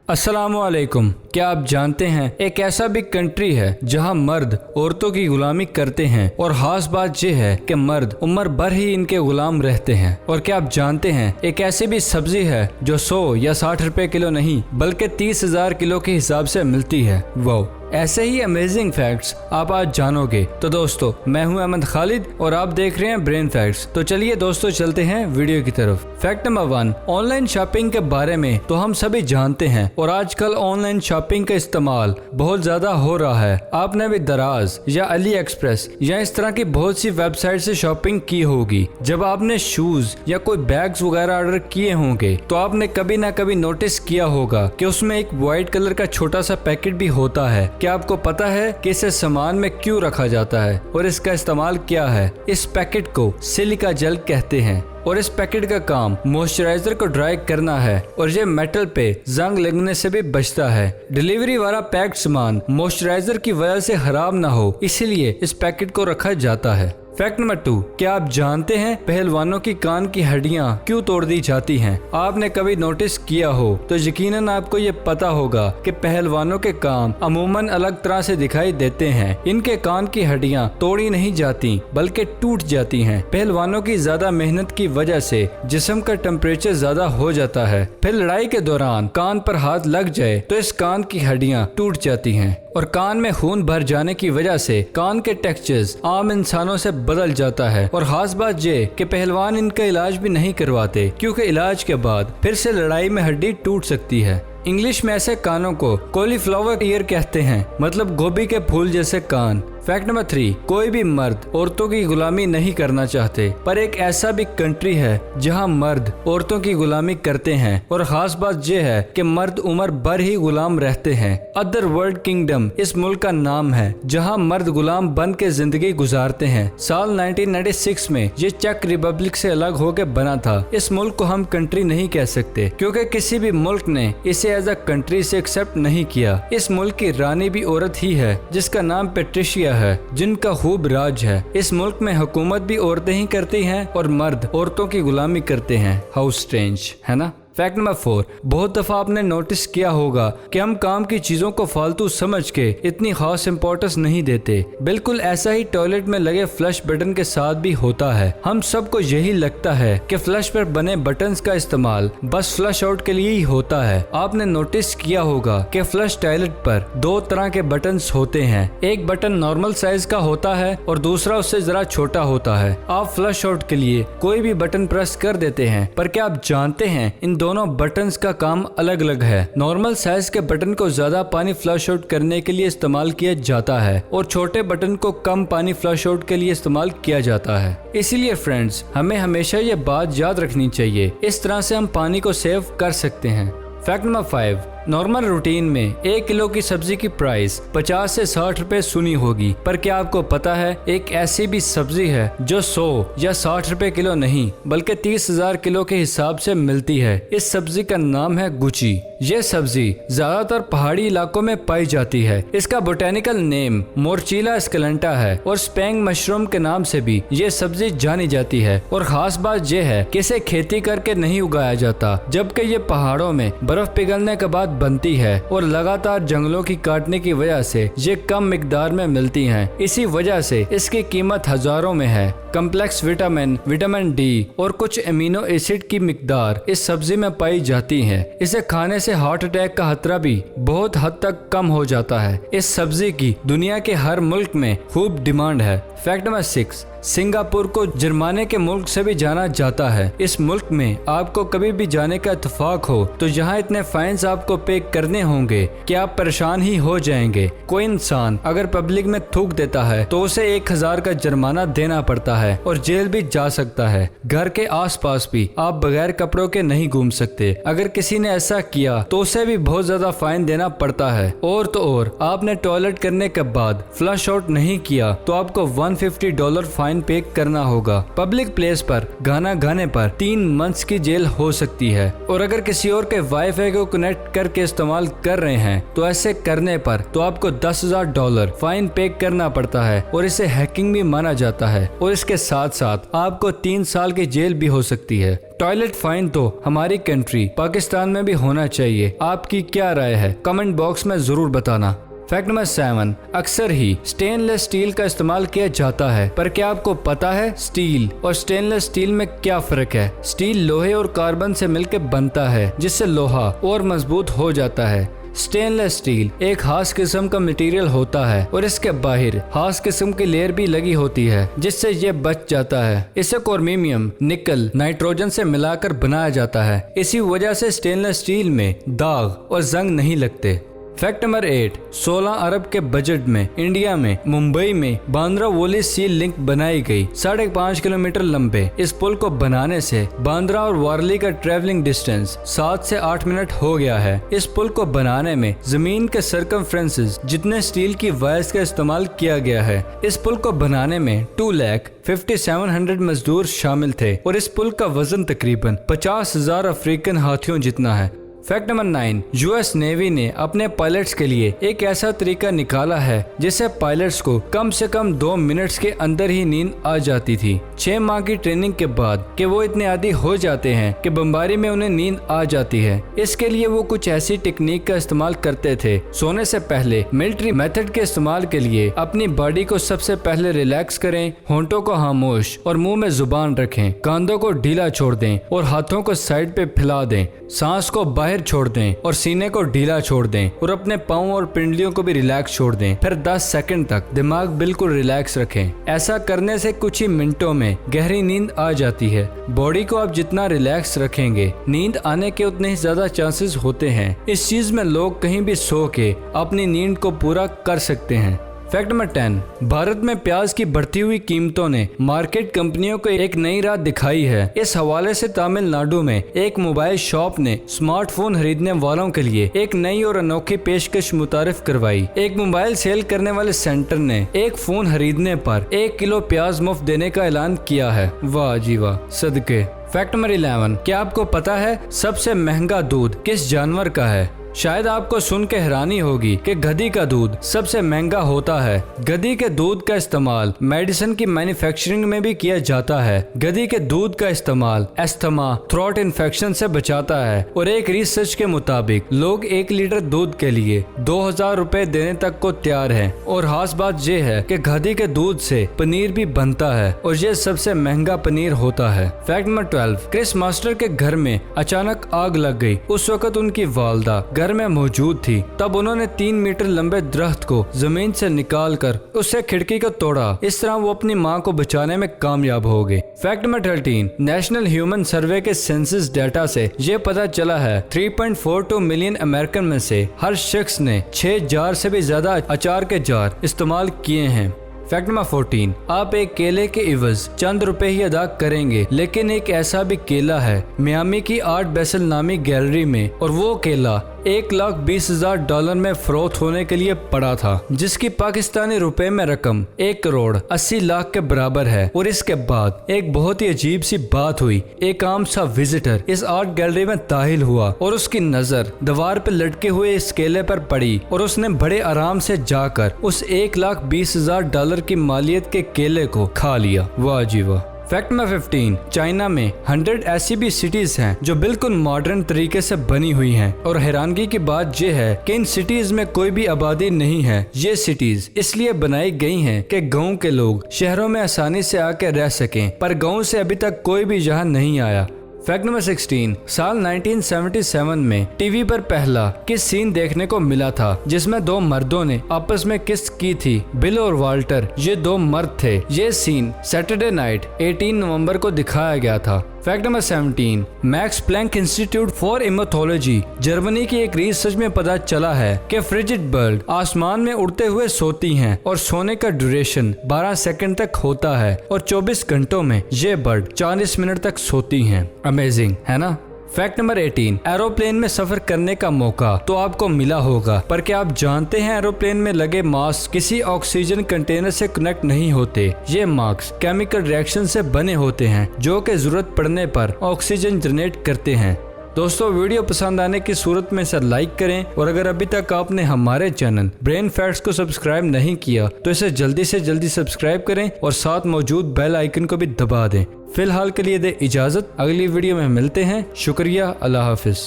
अस्सलामुअलैकुम। क्या आप जानते हैं एक ऐसा भी कंट्री है जहां मर्द औरतों की गुलामी करते हैं और खास बात यह है कि मर्द उम्र भर ही इनके गुलाम रहते हैं। और क्या आप जानते हैं एक ऐसी भी सब्जी है जो 100 या 60 रुपए किलो नहीं बल्कि 30,000 किलो के हिसाब से मिलती है। वाह, ऐसे ही अमेजिंग फैक्ट्स आप आज जानोगे। तो दोस्तों, मैं हूं अहमद खालिद और आप देख रहे हैं ब्रेन फैक्ट्स। तो चलिए दोस्तों, चलते हैं वीडियो की तरफ। फैक्ट नंबर 1, ऑनलाइन शॉपिंग के बारे में तो हम सभी जानते हैं और आजकल ऑनलाइन शॉपिंग का इस्तेमाल बहुत ज्यादा हो रहा है। आपने भी दराज या अली एक्सप्रेस या इस तरह की बहुत सी वेबसाइट से शॉपिंग की होगी। जब आपने शूज या कोई बैग्स वगैरह ऑर्डर किए होंगे तो आपने कभी ना कभी नोटिस किया होगा कि उसमें एक व्हाइट कलर का छोटा सा पैकेट भी होता है। क्या आपको पता है कि इसे सामान में क्यों रखा जाता है और इसका इस्तेमाल क्या है? इस पैकेट को सिलिका जेल कहते हैं और इस पैकेट का काम मॉइस्चराइजर को ड्राई करना है और ये मेटल पे जंग लगने से भी बचता है। डिलीवरी वाला पैक्ड सामान मॉइस्चराइजर की वजह से खराब ना हो, इसीलिए इस पैकेट को रखा जाता है। फैक्ट नंबर 2, क्या आप जानते हैं पहलवानों की कान की हड्डियां क्यों तोड़ दी जाती हैं? आपने कभी नोटिस किया हो तो यकीनन आपको ये पता होगा कि पहलवानों के कान अमूमन अलग तरह से दिखाई देते हैं। इनके कान की हड्डियां तोड़ी नहीं जाती बल्कि टूट जाती हैं। पहलवानों की ज्यादा मेहनत की वजह से जिस्म का टेम्परेचर ज्यादा हो जाता है। फिर लड़ाई के दौरान कान पर हाथ लग जाए तो इस कान की हड्डियां टूट जाती हैं और कान में खून भर जाने की वजह से कान के टेक्सचर्स आम इंसानों से बदल जाता है। और खास बात ये कि पहलवान इनका इलाज भी नहीं करवाते क्योंकि इलाज के बाद फिर से लड़ाई में हड्डी टूट सकती है। इंग्लिश में ऐसे कानों को कॉलीफ्लावर ईयर कहते हैं, मतलब गोभी के फूल जैसे कान। फैक्ट नंबर 3, कोई भी मर्द औरतों की गुलामी नहीं करना चाहते, पर एक ऐसा भी कंट्री है जहां मर्द औरतों की गुलामी करते हैं और खास बात यह है कि मर्द उम्र भर ही गुलाम रहते हैं। अदर वर्ल्ड किंगडम इस मुल्क का नाम है जहां मर्द गुलाम बन के जिंदगी गुजारते हैं। साल 1996 में ये चेक रिपब्लिक से अलग होकर बना था। इस मुल्क को हम कंट्री नहीं कह सकते क्योंकि किसी भी मुल्क ने इसे एज अ कंट्री से एक्सेप्ट नहीं किया। इस मुल्क की रानी भी औरत ही है जिसका नाम पेट्रिशिया है, जिनका खूब राज है। इस मुल्क में हुकूमत भी औरतें ही करती हैं और मर्द औरतों की गुलामी करते हैं। हाउ स्ट्रेंज है ना। फैक्ट नंबर 4, बहुत दफा आपने नोटिस किया होगा कि हम काम की चीजों को फालतू समझ के इतनी खास इंपॉर्टेंस नहीं देते। बिल्कुल ऐसा ही टॉयलेट में लगे फ्लश बटन के साथ भी होता है। हम सबको यही लगता है कि फ्लश पर बने बटन्स का इस्तेमाल बस फ्लश आउट के लिए ही होता है। आपने नोटिस किया होगा कि फ्लश टॉयलेट पर 2 तरह के बटन्स होते हैं। एक बटन नॉर्मल साइज का होता है और दूसरा उससे जरा छोटा होता है। आप फ्लश आउट के लिए कोई भी बटन प्रेस कर देते हैं, पर क्या आप जानते हैं इन दोनों बटन्स का काम अलग अलग है। नॉर्मल साइज के बटन को ज्यादा पानी फ्लश आउट करने के लिए इस्तेमाल किया जाता है और छोटे बटन को कम पानी फ्लश आउट के लिए इस्तेमाल किया जाता है। इसीलिए फ्रेंड्स, हमें हमेशा ये बात याद रखनी चाहिए। इस तरह से हम पानी को सेव कर सकते हैं। फैक्ट नंबर 5, नॉर्मल रूटीन में 1 किलो की सब्जी की प्राइस 50 से 60 रुपए सुनी होगी, पर क्या आपको पता है एक ऐसी भी सब्जी है जो 100 या 60 रुपए किलो नहीं बल्कि 30,000 किलो के हिसाब से मिलती है। इस सब्जी का नाम है गुची। ये सब्जी ज्यादातर पहाड़ी इलाकों में पाई जाती है। इसका बोटेनिकल नेम मोरचिला एस्केलेंटा है और स्पेंग मशरूम के नाम से भी ये सब्जी जानी जाती है। और खास बात यह है कि इसे खेती करके नहीं उगाया जाता, जबकि ये पहाड़ों में बर्फ पिघलने के बाद बनती है और लगातार जंगलों की काटने की वजह से ये कम मिकदार में मिलती हैं। इसी वजह से इसकी कीमत हजारों में है। कम्प्लेक्स विटामिन, विटामिन डी और कुछ एमिनो एसिड की मिकदार इस सब्जी में पाई जाती है। इसे खाने से हार्ट अटैक का खतरा भी बहुत हद तक कम हो जाता है। इस सब्जी की दुनिया के हर मुल्क में खूब डिमांड है। फैक्ट नंबर 6, सिंगापुर को जुर्माने के मुल्क से भी जाना जाता है। इस मुल्क में आपको कभी भी जाने का इत्तेफाक हो तो यहाँ इतने फाइन्स आपको पे करने होंगे कि आप परेशान ही हो जाएंगे। कोई इंसान अगर पब्लिक में थूक देता है तो उसे 1000 का जुर्माना देना पड़ता है और जेल भी जा सकता है। घर के आसपास भी आप बगैर कपड़ों के नहीं घूम सकते। अगर किसी ने ऐसा किया तो उसे भी बहुत ज्यादा फाइन देना पड़ता है। और तो और आपने टॉयलेट करने के बाद फ्लश आउट नहीं किया तो आपको $150 फाइन फाइन पे करना होगा। पब्लिक प्लेस पर गाना गाने पर 3 मंथ्स की जेल हो सकती है। और अगर किसी और के वाईफाई को कनेक्ट करके इस्तेमाल कर रहे हैं तो ऐसे करने पर तो आपको $10,000 फाइन पे करना पड़ता है और इसे हैकिंग भी माना जाता है। और इसके साथ साथ आपको 3 साल की जेल भी हो सकती है। टॉयलेट फाइन तो हमारी कंट्री पाकिस्तान में भी होना चाहिए। आपकी क्या राय है? कमेंट बॉक्स में जरूर बताना। फैक्ट नंबर 7, अक्सर ही स्टेनलेस स्टील का इस्तेमाल किया जाता है, पर क्या आपको पता है स्टील और स्टेनलेस स्टील में क्या फर्क है? स्टील लोहे और कार्बन से मिलकर बनता है, जिससे लोहा और मजबूत हो जाता है। स्टेनलेस स्टील एक खास किस्म का मटेरियल होता है और इसके बाहर खास किस्म की लेयर भी लगी होती है, जिससे ये बच जाता है। इसे क्रोमियम, निकल, नाइट्रोजन से मिलाकर बनाया जाता है। इसी वजह से स्टेनलेस स्टील में दाग और जंग नहीं लगते। फैक्ट नंबर 8, 16 अरब के बजट में इंडिया में मुंबई में बांद्रा वोली सी लिंक बनाई गई। 5.5 किलोमीटर लंबे इस पुल को बनाने से बांद्रा और वारली का ट्रेवलिंग डिस्टेंस 7 से 8 मिनट हो गया है। इस पुल को बनाने में जमीन के सरकमफ्रेंसेस जितने स्टील की वायर्स का इस्तेमाल किया गया है। इस पुल को बनाने में 2,57,100 मजदूर शामिल थे और इस पुल का वजन तकरीबन 50,000 अफ्रीकन हाथियों जितना है। फैक्ट नंबर 9, यूएस नेवी ने अपने पायलट्स के लिए एक ऐसा तरीका निकाला है जिससे पायलट्स को कम से कम 2 मिनट्स के अंदर ही नींद आ जाती थी। 6 माह की ट्रेनिंग के बाद कि वो इतने आदी हो जाते हैं कि बमबारी में उन्हें नींद आ जाती है। इसके लिए वो कुछ ऐसी टेक्निक का इस्तेमाल करते थे। सोने से पहले मिलिट्री मेथड के इस्तेमाल के लिए अपनी बॉडी को सबसे पहले रिलैक्स करें, होंठों को खामोश और मुंह में जुबान रखें, कांधों को ढीला छोड़ दें और हाथों को साइड पे फैला दें, सांस को बाहर छोड़ दें और सीने को ढीला छोड़ दें और अपने पाँव और पिंडलियों को भी रिलैक्स छोड़ दें। फिर 10 सेकंड तक दिमाग बिल्कुल रिलैक्स रखें। ऐसा करने से कुछ ही मिनटों में गहरी नींद आ जाती है। बॉडी को आप जितना रिलैक्स रखेंगे, नींद आने के उतने ही ज्यादा चांसेस होते हैं। इस चीज में लोग कहीं भी सो के अपनी नींद को पूरा कर सकते हैं। फैक्ट नंबर 10, भारत में प्याज की बढ़ती हुई कीमतों ने मार्केट कंपनियों को एक नई राह दिखाई है। इस हवाले से तमिलनाडु में एक मोबाइल शॉप ने स्मार्टफोन खरीदने वालों के लिए एक नई और अनोखी पेशकश मुतारिफ करवाई। एक मोबाइल सेल करने वाले सेंटर ने एक फोन खरीदने पर 1 किलो प्याज मुफ्त देने का ऐलान किया है। वाह जी वाह, सदके। फैक्ट नंबर 11, क्या आपको पता है सबसे महंगा दूध किस जानवर का है? शायद आपको सुन के हैरानी होगी कि गधी का दूध सबसे महंगा होता है। गधी के दूध का इस्तेमाल मेडिसिन की मैन्युफैक्चरिंग में भी किया जाता है। गधी के दूध का इस्तेमाल अस्थमा, थ्रोट इन्फेक्शन से बचाता है और एक रिसर्च के मुताबिक लोग 1 लीटर दूध के लिए 2,000 रुपए देने तक को तैयार हैं। और खास बात यह है कि गधी के दूध से पनीर भी बनता है और ये सबसे महंगा पनीर होता है। फैक्ट नंबर 12, क्रिस मास्टर के घर में अचानक आग लग गई। उस वक्त उनकी वालदा घर में मौजूद थी। तब उन्होंने 3 मीटर लंबे दरख्त को जमीन से निकालकर उससे खिड़की को तोड़ा। इस तरह वो अपनी मां को बचाने में कामयाब हो गए। फैक्ट नंबर 13, नेशनल ह्यूमन सर्वे के सेंसस डाटा से ये पता चला है 3.42 मिलियन अमेरिकन में से हर शख्स ने 6 जार से भी ज्यादा अचार के जार इस्तेमाल किए हैं। फैक्ट नंबर 14, आप एक केले के इवज चंद रुपए ही अदा करेंगे, लेकिन एक ऐसा भी केला है मियामी की आर्ट बेसल नामी गैलरी में और वो केला $1,20,000 में फरोख्त होने के लिए पड़ा था, जिसकी पाकिस्तानी रुपए में रकम 1,80,00,000 के बराबर है। और इसके बाद एक बहुत ही अजीब सी बात हुई। एक आम सा विजिटर इस आर्ट गैलरी में दाखिल हुआ और उसकी नजर दीवार पे लटके हुए इस केले पर पड़ी और उसने बड़े आराम से जाकर उस $1,20,000 की मालियत के केले को खा लिया। वाह जी वाह। फैक्ट नंबर 15, चाइना में 100 ऐसी भी सिटीज हैं जो बिल्कुल मॉडर्न तरीके से बनी हुई हैं और हैरानगी की बात यह है कि इन सिटीज में कोई भी आबादी नहीं है। ये सिटीज इसलिए बनाई गई हैं कि गांव के लोग शहरों में आसानी से आकर रह सकें, पर गांव से अभी तक कोई भी यहाँ नहीं आया। फैक्ट नंबर 16, साल 1977 में टीवी पर पहला किस सीन देखने को मिला था जिसमें 2 मर्दों ने आपस में किस की थी। बिल और वाल्टर ये 2 मर्द थे। ये सीन सैटरडे नाइट 18 नवंबर को दिखाया गया था। Fact number 17, Max Planck Institute for ethology Germany की एक रिसर्च में पता चला है कि फ्रिजिड बर्ड आसमान में उड़ते हुए सोती हैं और सोने का ड्यूरेशन 12 सेकंड तक होता है और 24 घंटों में ये बर्ड 40 मिनट तक सोती हैं। अमेजिंग है ना। फैक्ट नंबर 18, एरोप्लेन में सफर करने का मौका तो आपको मिला होगा, पर क्या आप जानते हैं एरोप्लेन में लगे मास्क किसी ऑक्सीजन कंटेनर से कनेक्ट नहीं होते। ये मास्क केमिकल रिएक्शन से बने होते हैं जो कि जरूरत पड़ने पर ऑक्सीजन जनरेट करते हैं। दोस्तों, वीडियो पसंद आने की सूरत में इसे लाइक करें और अगर अभी तक आपने हमारे चैनल ब्रेन फैक्ट्स को सब्सक्राइब नहीं किया तो इसे जल्दी से जल्दी सब्सक्राइब करें और साथ मौजूद बेल आइकन को भी दबा दें। फिलहाल के लिए दे इजाजत, अगली वीडियो में मिलते हैं। शुक्रिया, अल्लाह हाफिज।